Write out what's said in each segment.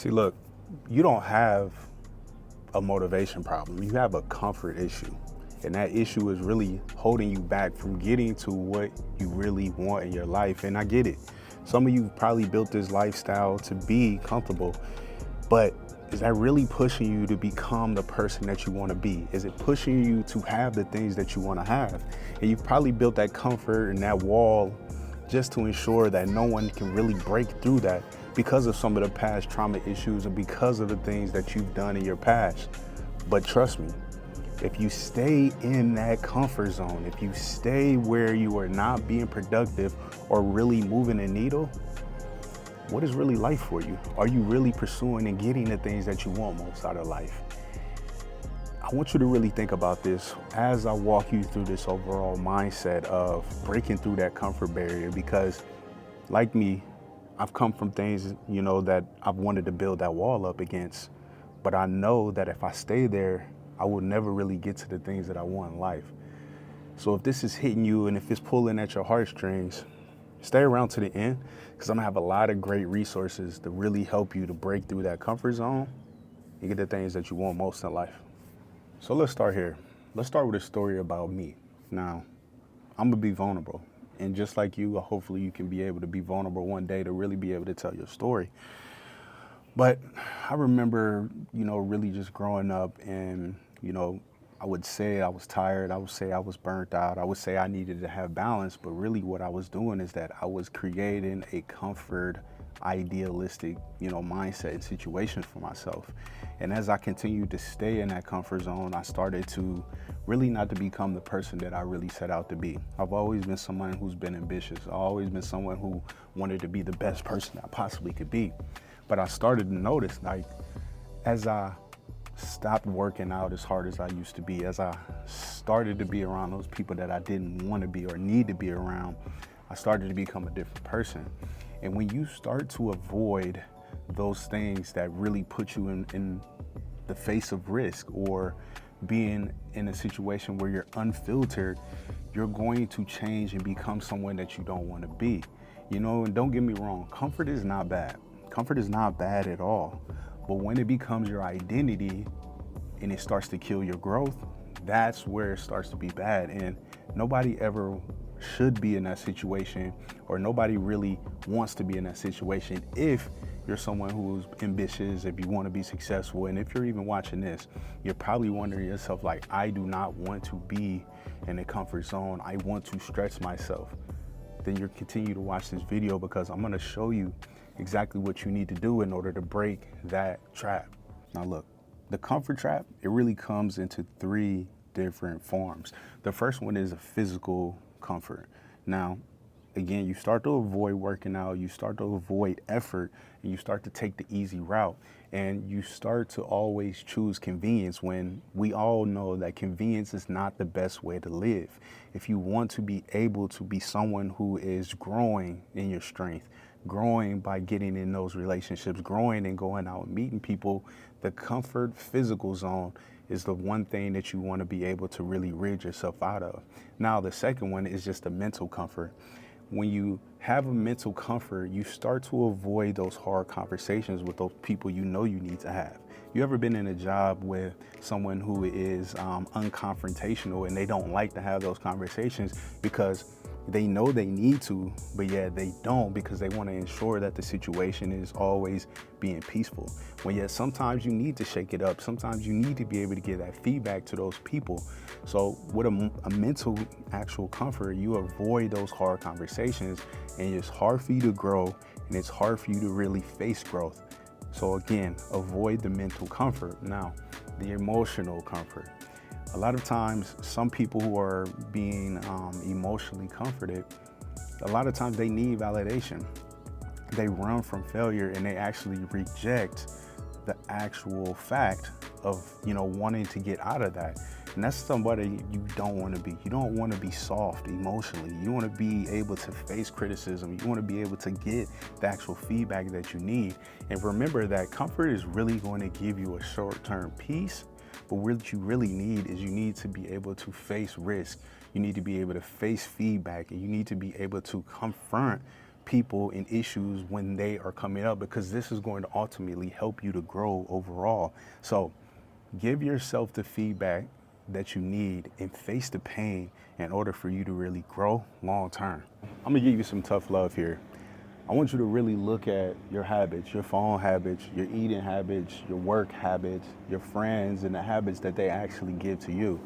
See, look, you don't have a motivation problem. You have a comfort issue. And that issue is really holding you back from getting to what you really want in your life. And I get it. Some of you probably built this lifestyle to be comfortable, but is that really pushing you to become the person that you want to be? Is it pushing you to have the things that you want to have? And you've probably built that comfort and that wall just to ensure that no one can really break through that because of some of the past trauma issues and because of the things that you've done in your past. But trust me, if you stay in that comfort zone, if you stay where you are not being productive or really moving the needle, what is really life for you? Are you really pursuing and getting the things that you want most out of life? I want you to really think about this as I walk you through this overall mindset of breaking through that comfort barrier, because like me, I've come from things, that I've wanted to build that wall up against, but I know that if I stay there, I will never really get to the things that I want in life. So if this is hitting you and if it's pulling at your heartstrings, stay around to the end, because I'm gonna have a lot of great resources to really help you to break through that comfort zone and get the things that you want most in life. So let's start here. Let's start with a story about me. Now, I'm gonna be vulnerable. And just like you, hopefully you can be able to be vulnerable one day to really be able to tell your story. But I remember, really just growing up and, I would say I was tired. I would say I was burnt out. I would say I needed to have balance. But really what I was doing is that I was creating a comfort, idealistic, mindset and situation for myself. And as I continued to stay in that comfort zone, I started to really not to become the person that I really set out to be. I've always been someone who's been ambitious. I've always been someone who wanted to be the best person I possibly could be. But I started to notice, as I stopped working out as hard as I used to be, as I started to be around those people that I didn't want to be or need to be around, I started to become a different person. And when you start to avoid those things that really put you in the face of risk or being in a situation where you're unfiltered, you're going to change and become someone that you don't want to be. And don't get me wrong, comfort is not bad. Comfort is not bad at all. But when it becomes your identity and it starts to kill your growth, that's where it starts to be bad. And nobody ever should be in that situation, or nobody really wants to be in that situation if you're someone who's ambitious, if you want to be successful. And if you're even watching this, you're probably wondering yourself, I do not want to be in a comfort zone. I want to stretch myself. Then you continue to watch this video, because I'm going to show you exactly what you need to do in order to break that trap. Now look, the comfort trap, it really comes into three different forms. The first one is a physical comfort. Now, again, you start to avoid working out, you start to avoid effort, and you start to take the easy route. And you start to always choose convenience, when we all know that convenience is not the best way to live. If you want to be able to be someone who is growing in your strength, growing by getting in those relationships, growing and going out and meeting people, the comfort physical zone is the one thing that you want to be able to really rid yourself out of. Now, the second one is just a mental comfort. When you have a mental comfort, you start to avoid those hard conversations with those people you need to have. You ever been in a job with someone who is unconfrontational and they don't like to have those conversations because they know they need to, but yet they don't, because they want to ensure that the situation is always being peaceful. When yet sometimes you need to shake it up. Sometimes you need to be able to give that feedback to those people. So with a mental actual comfort, you avoid those hard conversations, and it's hard for you to grow, and it's hard for you to really face growth. So again, avoid the mental comfort. Now, the emotional comfort. A lot of times, some people who are being emotionally comforted, a lot of times they need validation. They run from failure and they actually reject the actual fact of, wanting to get out of that. And that's somebody you don't want to be. You don't want to be soft emotionally. You want to be able to face criticism. You want to be able to get the actual feedback that you need. And remember that comfort is really going to give you a short-term peace. But what you really need is you need to be able to face risk. You need to be able to face feedback, and you need to be able to confront people and issues when they are coming up, because this is going to ultimately help you to grow overall. So give yourself the feedback that you need and face the pain in order for you to really grow long term. I'm gonna give you some tough love here. I want you to really look at your habits, your phone habits, your eating habits, your work habits, your friends, and the habits that they actually give to you.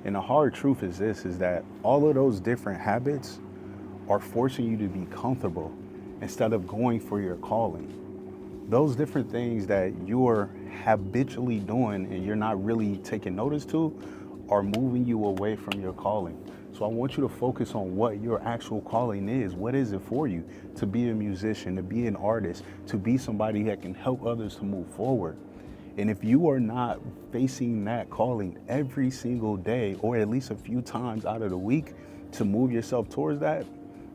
And the hard truth is this, is that all of those different habits are forcing you to be comfortable instead of going for your calling. Those different things that you're habitually doing and you're not really taking notice to are moving you away from your calling. So I want you to focus on what your actual calling is. What is it for you? To be a musician, to be an artist, to be somebody that can help others to move forward. And if you are not facing that calling every single day, or at least a few times out of the week to move yourself towards that,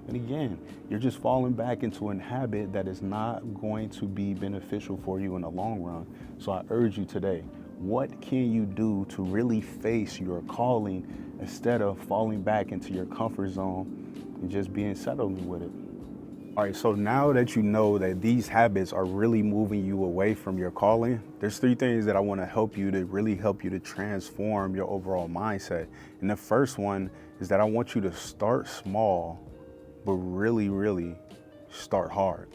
and again, you're just falling back into a habit that is not going to be beneficial for you in the long run. So I urge you today, what can you do to really face your calling instead of falling back into your comfort zone and just being settled with it? All right, so now that you know that these habits are really moving you away from your calling, there's 3 things that I want to help you to really help you to transform your overall mindset. And the first one is that I want you to start small, but really start hard.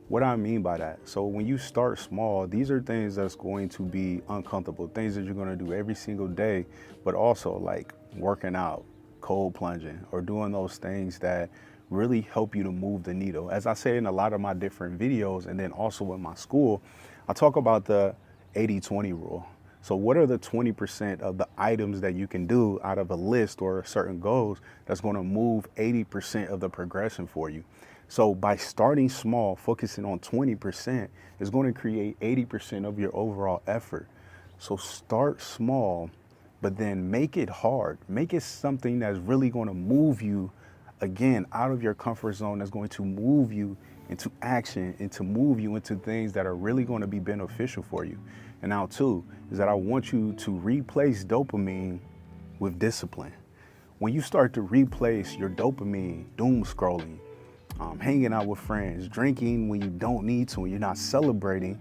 What do I mean by that? So when you start small, these are things that's going to be uncomfortable, things that you're going to do every single day, but also like working out, cold plunging, or doing those things that really help you to move the needle. As I say in a lot of my different videos, and then also in my school, I talk about the 80-20 rule. So what are the 20% of the items that you can do out of a list or certain goals that's going to move 80% of the progression for you? So by starting small, focusing on 20% is going to create 80% of your overall effort. So start small, but then make it hard. Make it something that's really going to move you, again, out of your comfort zone, that's going to move you into action and to move you into things that are really going to be beneficial for you. And now 2 is that I want you to replace dopamine with discipline. When you start to replace your dopamine, doom scrolling, hanging out with friends, drinking when you don't need to, when you're not celebrating,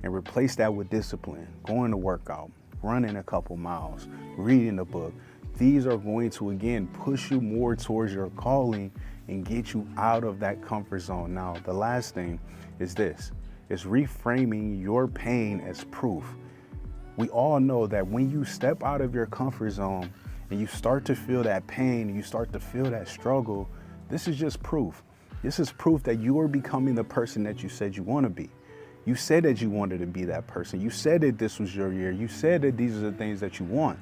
and replace that with discipline, going to work out, running a couple miles, reading a book. These are going to, again, push you more towards your calling and get you out of that comfort zone. Now, the last thing is this, is reframing your pain as proof. We all know that when you step out of your comfort zone and you start to feel that pain, and you start to feel that struggle, this is just proof. This is proof that you are becoming the person that you said you want to be. You said that you wanted to be that person. You said that this was your year. You said that these are the things that you want.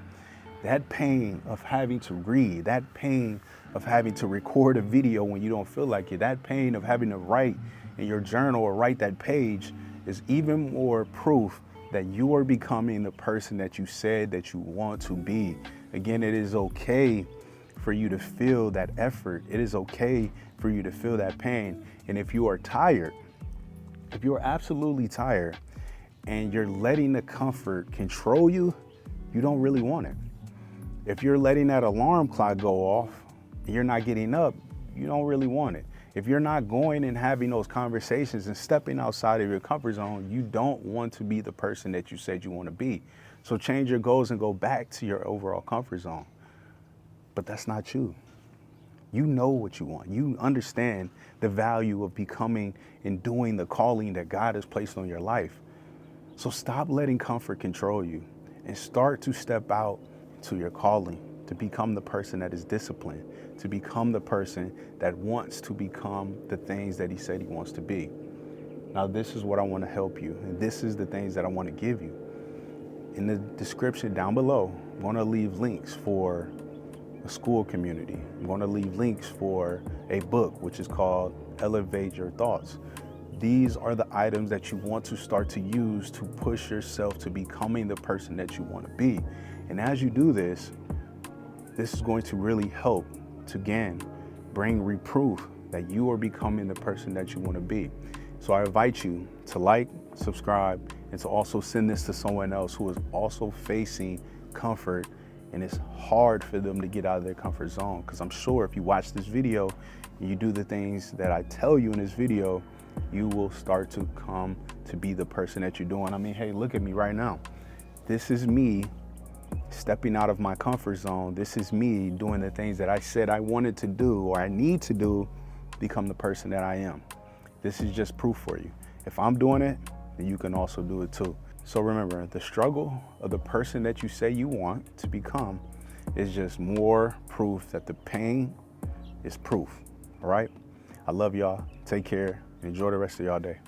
That pain of having to read, that pain of having to record a video when you don't feel like it, that pain of having to write in your journal or write that page is even more proof that you are becoming the person that you said that you want to be. Again, it is okay for you to feel that effort. It is okay for you to feel that pain. And if you are tired, if you're absolutely tired and you're letting the comfort control you, you don't really want it. If you're letting that alarm clock go off and you're not getting up, you don't really want it. If you're not going and having those conversations and stepping outside of your comfort zone, you don't want to be the person that you said you want to be. So change your goals and go back to your overall comfort zone. But that's not you. You know what you want. You understand the value of becoming and doing the calling that God has placed on your life. So stop letting comfort control you and start to step out to your calling, to become the person that is disciplined, to become the person that wants to become the things that he said he wants to be. Now, this is what I want to help you, and this is the things that I want to give you. In the description down below, I'm going to leave links for a Skool community. I'm going to leave links for a book, which is called Elevate Your Thoughts. These are the items that you want to start to use to push yourself to becoming the person that you want to be. And as you do this, this is going to really help to, again, bring reproof that you are becoming the person that you want to be. So I invite you to like, subscribe, and to also send this to someone else who is also facing comfort, and it's hard for them to get out of their comfort zone. Because I'm sure if you watch this video, you do the things that I tell you in this video, you will start to come to be the person that you're doing. I mean, hey, look at me right now. This is me stepping out of my comfort zone. This is me doing the things that I said I wanted to do or I need to do to become the person that I am. This is just proof for you. If I'm doing it, then you can also do it too. So remember, the struggle of the person that you say you want to become is just more proof that the pain is proof, all right? I love y'all. Take care. Enjoy the rest of y'all day.